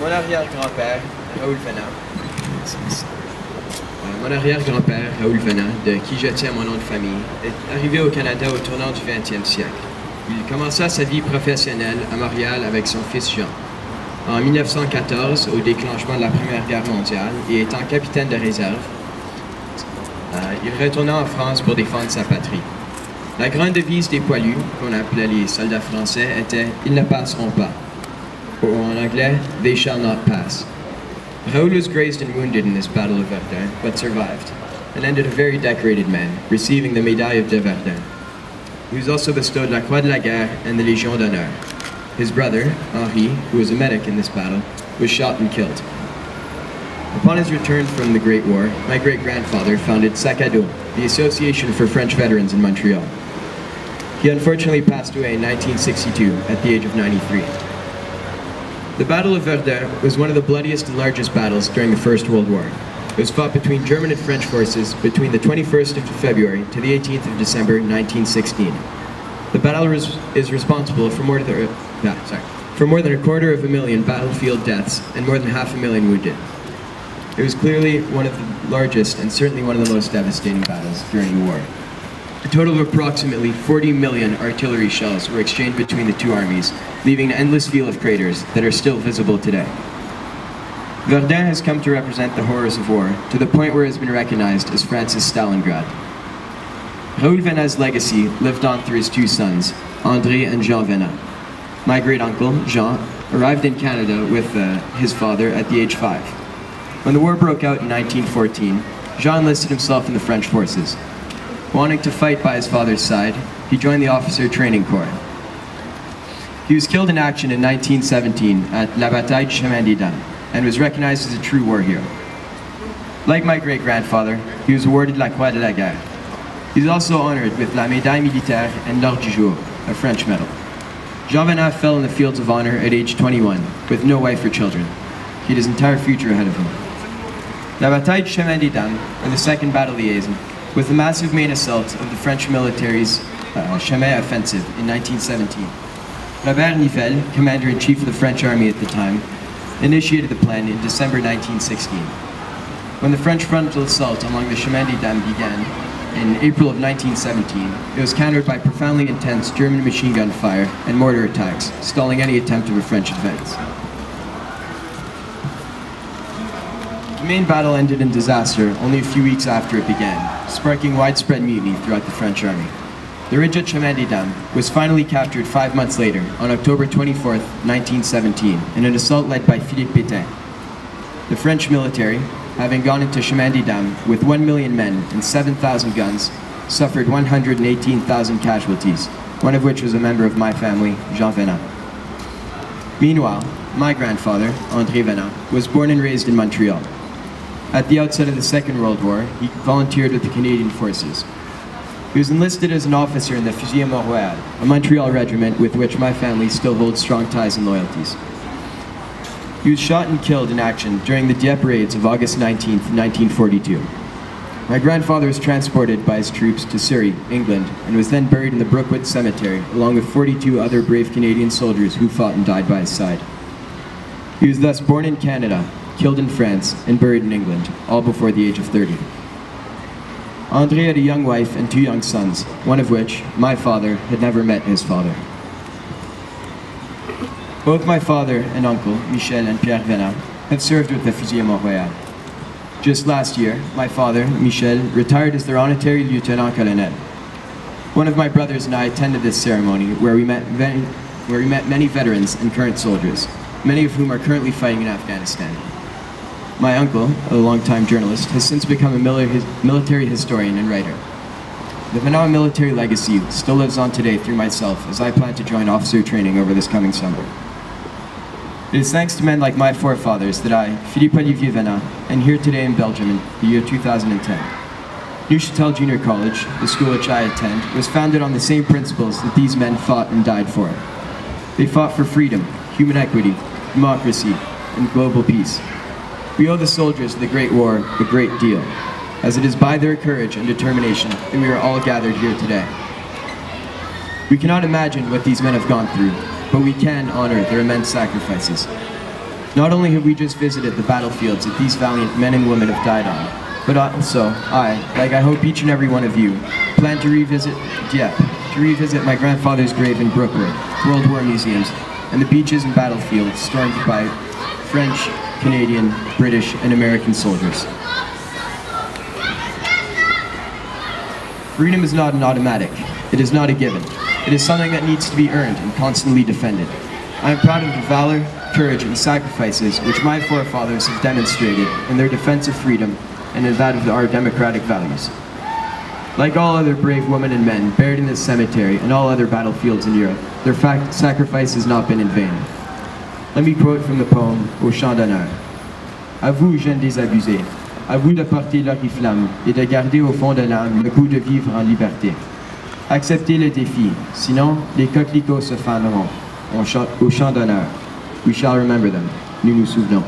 Mon arrière-grand-père, Raoul Venat, mon arrière-grand-père, Raoul Venat, de qui je tiens mon nom de famille, est arrivé au Canada au tournant du 20e siècle. Il commença sa vie professionnelle à Montréal avec son fils Jean. En 1914, au déclenchement de la Première Guerre mondiale, et étant capitaine de réserve, il retourna en France pour défendre sa patrie. La grande devise des poilus, qu'on appelait les soldats français, était « Ils ne passeront pas », ou en anglais « They shall not pass ». Raoul was grazed and wounded in this Battle of Verdun, but survived, and ended a very decorated man, receiving the Médaille de Verdun. He was also bestowed la Croix de la Guerre and the Légion d'honneur. His brother, Henri, who was a medic in this battle, was shot and killed. Upon his return from the Great War, my great-grandfather founded Sac à Dos, the Association for French Veterans in Montreal. He unfortunately passed away in 1962 at the age of 93. The Battle of Verdun was one of the bloodiest and largest battles during the First World War. It was fought between German and French forces between the 21st of February to the 18th of December 1916. The battle is responsible for more than a 250,000 battlefield deaths and more than 500,000 wounded. It was clearly one of the largest and certainly one of the most devastating battles during the war. A total of approximately 40 million artillery shells were exchanged between the two armies, leaving an endless field of craters that are still visible today. Verdun has come to represent the horrors of war, to the point where it has been recognized as France's Stalingrad. Raoul Venat's legacy lived on through his two sons, André and Jean Venat. My great-uncle, Jean, arrived in Canada with his father at the age 5. When the war broke out in 1914, Jean enlisted himself in the French forces. Wanting to fight by his father's side, he joined the Officer Training Corps. He was killed in action in 1917 at La Bataille du Chemin des Dames and was recognized as a true war hero. Like my great-grandfather, he was awarded la Croix de la Guerre. He was also honored with la Médaille Militaire and l'Ordre du Jour, a French medal. Jean Venat fell in the fields of honor at age 21, with no wife or children. He had his entire future ahead of him. La Bataille du Chemin des Dames, or the Second Battle Liaison, was the massive main assault of the French military's Chemin offensive in 1917. Robert Nivelle, commander-in-chief of the French army at the time, initiated the plan in December 1916. When the French frontal assault along the Chemin des Dames began in April of 1917, it was countered by profoundly intense German machine gun fire and mortar attacks, stalling any attempt of a French advance. The main battle ended in disaster only a few weeks after it began, sparking widespread mutiny throughout the French army. The ridge at Chemin des Dames was finally captured 5 months later, on October 24, 1917, in an assault led by Philippe Pétain. The French military, having gone into Chemin des Dames with 1 million men and 7,000 guns, suffered 118,000 casualties, one of which was a member of my family, Jean Venat. Meanwhile, my grandfather, André Venat, was born and raised in Montreal. At the outset of the Second World War, he volunteered with the Canadian Forces. He was enlisted as an officer in the Vigil, a Montreal regiment with which my family still holds strong ties and loyalties. He was shot and killed in action during the Ypres raids of August 19, 1942. My grandfather was transported by his troops to Surrey, England, and was then buried in the Brookwood Cemetery, along with 42 other brave Canadian soldiers who fought and died by his side. He was thus born in Canada, killed in France, and buried in England, all before the age of 30. André had a young wife and 2 young sons, one of which, my father, had never met his father. Both my father and uncle, Michel and Pierre Venat, have served with the Fusilier Mont-Royal. Just last year, my father, Michel, retired as their honorary lieutenant-colonel. One of my brothers and I attended this ceremony where we met many veterans and current soldiers, many of whom are currently fighting in Afghanistan. My uncle, a longtime journalist, has since become a military historian and writer. The Venat military legacy still lives on today through myself as I plan to join officer training over this coming summer. It is thanks to men like my forefathers that I, Philippe Olivier Venat, am here today in Belgium in the year 2010. Neuchâtel Junior College, the school which I attend, was founded on the same principles that these men fought and died for. They fought for freedom, human equity, democracy, and global peace. We owe the soldiers of the Great War a great deal, as it is by their courage and determination that we are all gathered here today. We cannot imagine what these men have gone through, but we can honor their immense sacrifices. Not only have we just visited the battlefields that these valiant men and women have died on, but also, like I hope each and every one of you, plan to revisit Dieppe, to revisit my grandfather's grave in Brookwood, World War museums, and the beaches and battlefields stormed by French, Canadian, British, and American soldiers. Freedom is not an automatic. It is not a given. It is something that needs to be earned and constantly defended. I am proud of the valor, courage, and sacrifices which my forefathers have demonstrated in their defense of freedom and in that of our democratic values. Like all other brave women and men buried in this cemetery and all other battlefields in Europe, their sacrifice has not been in vain. Let me quote from the poem Au Champ d'Honneur. À vous, jeunes désabusés, à vous de porter l'oriflamme et de garder au fond de l'âme le goût de vivre en liberté. Acceptez le défi, sinon les coquelicots se faneront. Au champ d'honneur. We shall remember them. Nous, souvenons.